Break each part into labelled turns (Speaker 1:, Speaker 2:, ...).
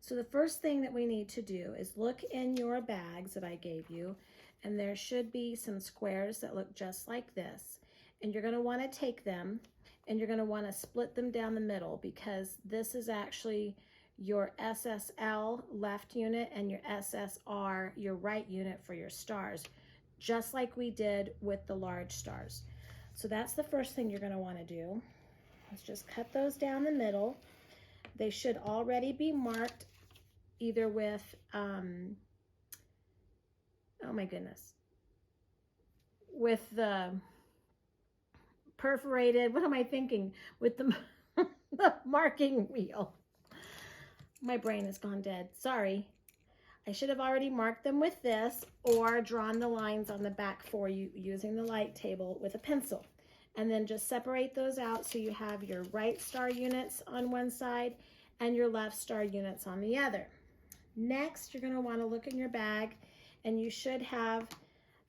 Speaker 1: So the first thing that we need to do is look in your bags that I gave you, and there should be some squares that look just like this. And you're going to want to take them and you're going to want to split them down the middle, because this is actually your SSL left unit and your SSR, your right unit for your stars, just like we did with the large stars. So that's the first thing you're going to want to do. Let's just cut those down the middle. They should already be marked either with, oh my goodness, with the perforated, what am I thinking? With the, the marking wheel. My brain has gone dead, sorry. I should have already marked them with this or drawn the lines on the back for you using the light table with a pencil. And then just separate those out so you have your right star units on one side and your left star units on the other. Next, you're going to want to look in your bag, and you should have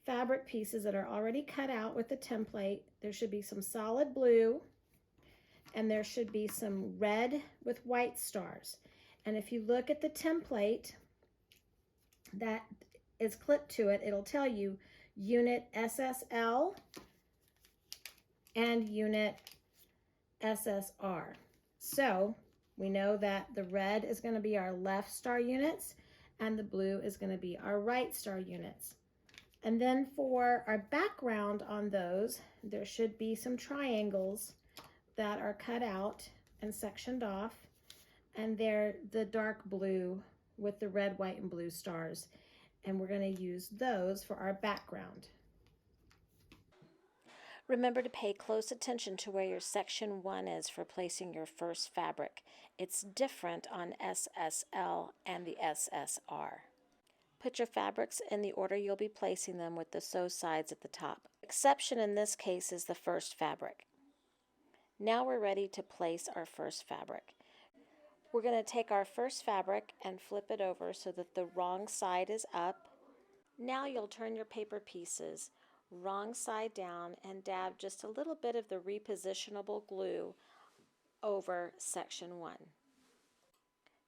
Speaker 1: fabric pieces that are already cut out with the template. There should be some solid blue, and there should be some red with white stars. And if you look at the template that is clipped to it, it'll tell you unit SSL and unit SSR. So we know that the red is going to be our left star units and the blue is going to be our right star units. And then for our background on those, there should be some triangles that are cut out and sectioned off, and they're the dark blue with the red, white, and blue stars, and we're going to use those for our background.
Speaker 2: Remember to pay close attention to where your section 1 is for placing your first fabric. It's different on SSL and the SSR. Put your fabrics in the order you'll be placing them with the sew sides at the top. The exception in this case is the first fabric. Now we're ready to place our first fabric. We're going to take our first fabric and flip it over so that the wrong side is up. Now you'll turn your paper pieces wrong side down and dab just a little bit of the repositionable glue over section 1.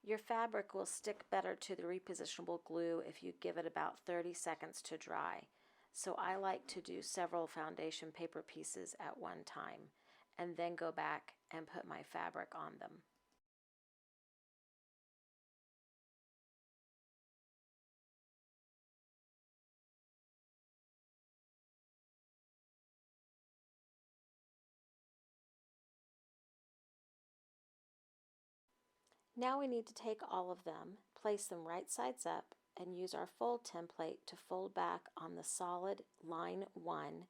Speaker 2: Your fabric will stick better to the repositionable glue if you give it about 30 seconds to dry. So I like to do several foundation paper pieces at one time and then go back and put my fabric on them. Now we need to take all of them, place them right sides up, and use our fold template to fold back on the solid line 1,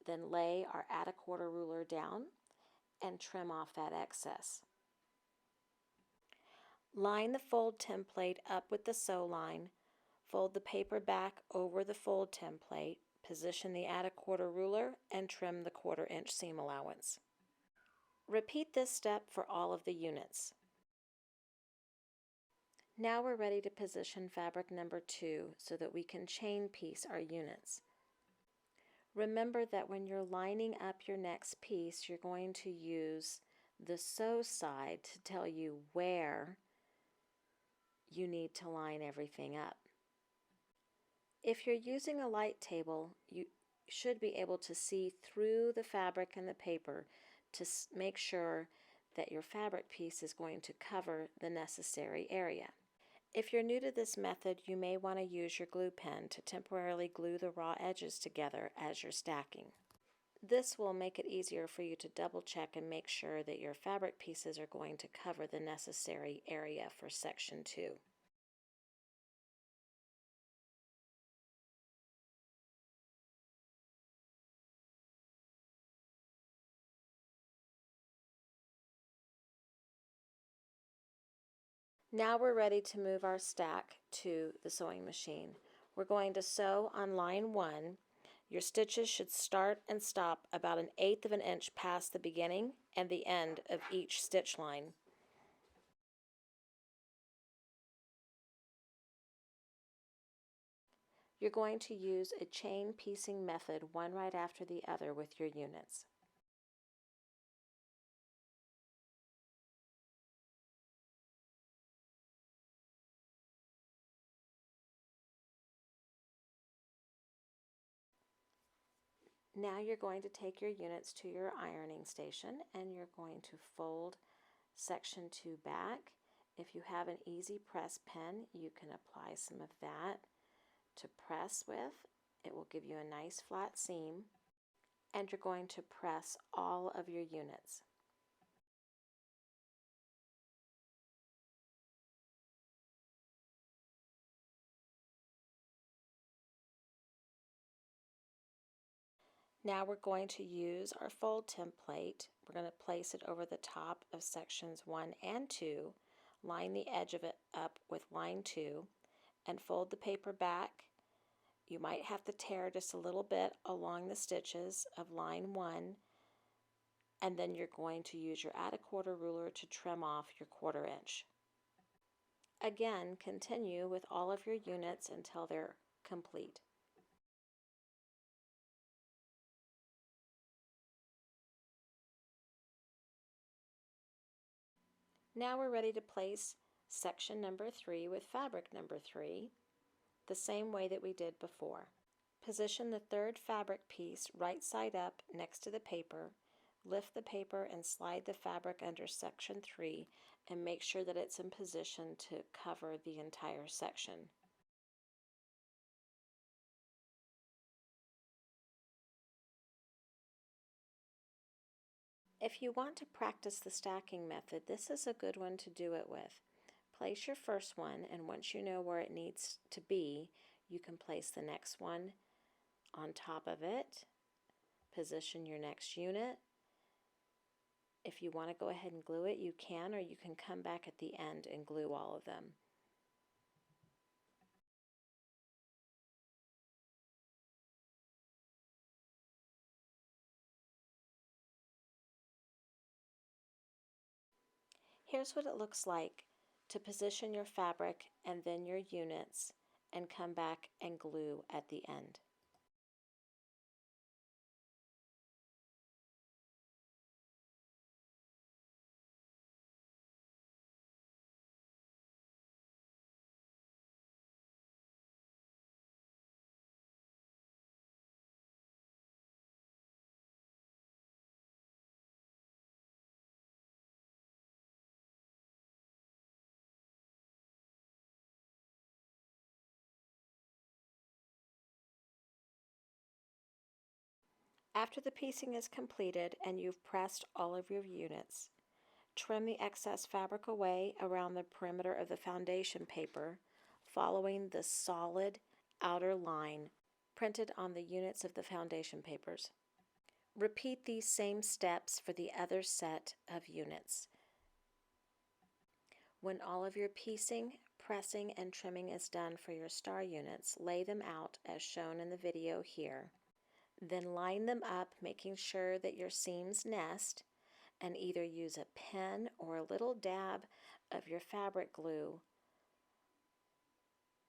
Speaker 2: then lay our add a quarter ruler down and trim off that excess. Line the fold template up with the sew line, fold the paper back over the fold template, position the add a quarter ruler, and trim the 1/4 inch seam allowance. Repeat this step for all of the units. Now we're ready to position fabric number 2 so that we can chain piece our units. Remember that when you're lining up your next piece, you're going to use the sew side to tell you where you need to line everything up. If you're using a light table, you should be able to see through the fabric and the paper to make sure that your fabric piece is going to cover the necessary area. If you're new to this method, you may want to use your glue pen to temporarily glue the raw edges together as you're stacking. This will make it easier for you to double check and make sure that your fabric pieces are going to cover the necessary area for section 2. Now we're ready to move our stack to the sewing machine. We're going to sew on line 1. Your stitches should start and stop about 1/8 of an inch past the beginning and the end of each stitch line. You're going to use a chain piecing method, one right after the other, with your units. Now you're going to take your units to your ironing station and you're going to fold section 2 back. If you have an easy press pen, you can apply some of that to press with. It will give you a nice flat seam, and you're going to press all of your units. Now we're going to use our fold template. We're going to place it over the top of sections 1 and 2, line the edge of it up with line 2, and fold the paper back. You might have to tear just a little bit along the stitches of line 1, and then you're going to use your add a quarter ruler to trim off your 1/4 inch. Again, continue with all of your units until they're complete. Now we're ready to place section number 3 with fabric number 3, the same way that we did before. Position the 3rd fabric piece right side up next to the paper, lift the paper and slide the fabric under section 3 and make sure that it's in position to cover the entire section. If you want to practice the stacking method, this is a good one to do it with. Place your first one, and once you know where it needs to be, you can place the next one on top of it. Position your next unit. If you want to go ahead and glue it, you can, or you can come back at the end and glue all of them. Here's what it looks like to position your fabric and then your units and come back and glue at the end. After the piecing is completed and you've pressed all of your units, trim the excess fabric away around the perimeter of the foundation paper, following the solid outer line printed on the units of the foundation papers. Repeat these same steps for the other set of units. When all of your piecing, pressing, and trimming is done for your star units, lay them out as shown in the video here. Then line them up, making sure that your seams nest, and either use a pen or a little dab of your fabric glue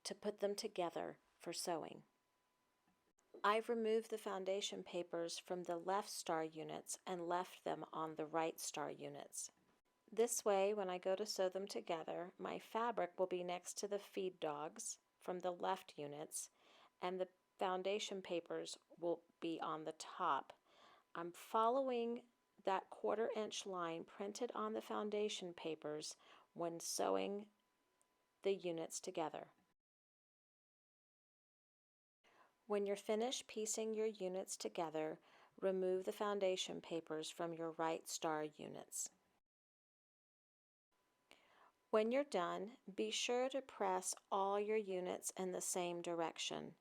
Speaker 2: to put them together for sewing. I've removed the foundation papers from the left star units and left them on the right star units. This way, when I go to sew them together, my fabric will be next to the feed dogs from the left units, and the foundation papers will be on the top. I'm following that 1/4 inch line printed on the foundation papers when sewing the units together. When you're finished piecing your units together, remove the foundation papers from your right star units. When you're done, be sure to press all your units in the same direction.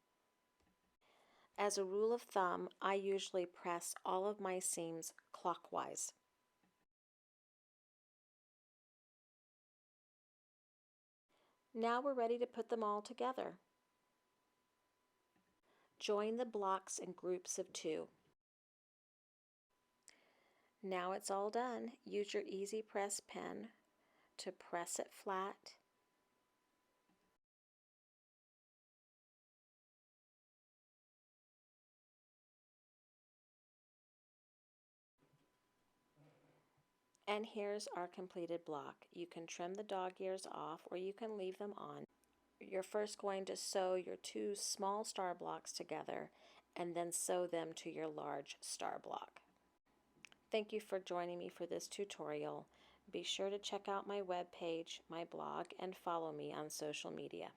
Speaker 2: As a rule of thumb, I usually press all of my seams clockwise. Now we're ready to put them all together. Join the blocks in groups of 2. Now it's all done. Use your easy press pen to press it flat. And here's our completed block. You can trim the dog ears off or you can leave them on. You're first going to sew your 2 small star blocks together and then sew them to your large star block. Thank you for joining me for this tutorial. Be sure to check out my webpage, my blog, and follow me on social media.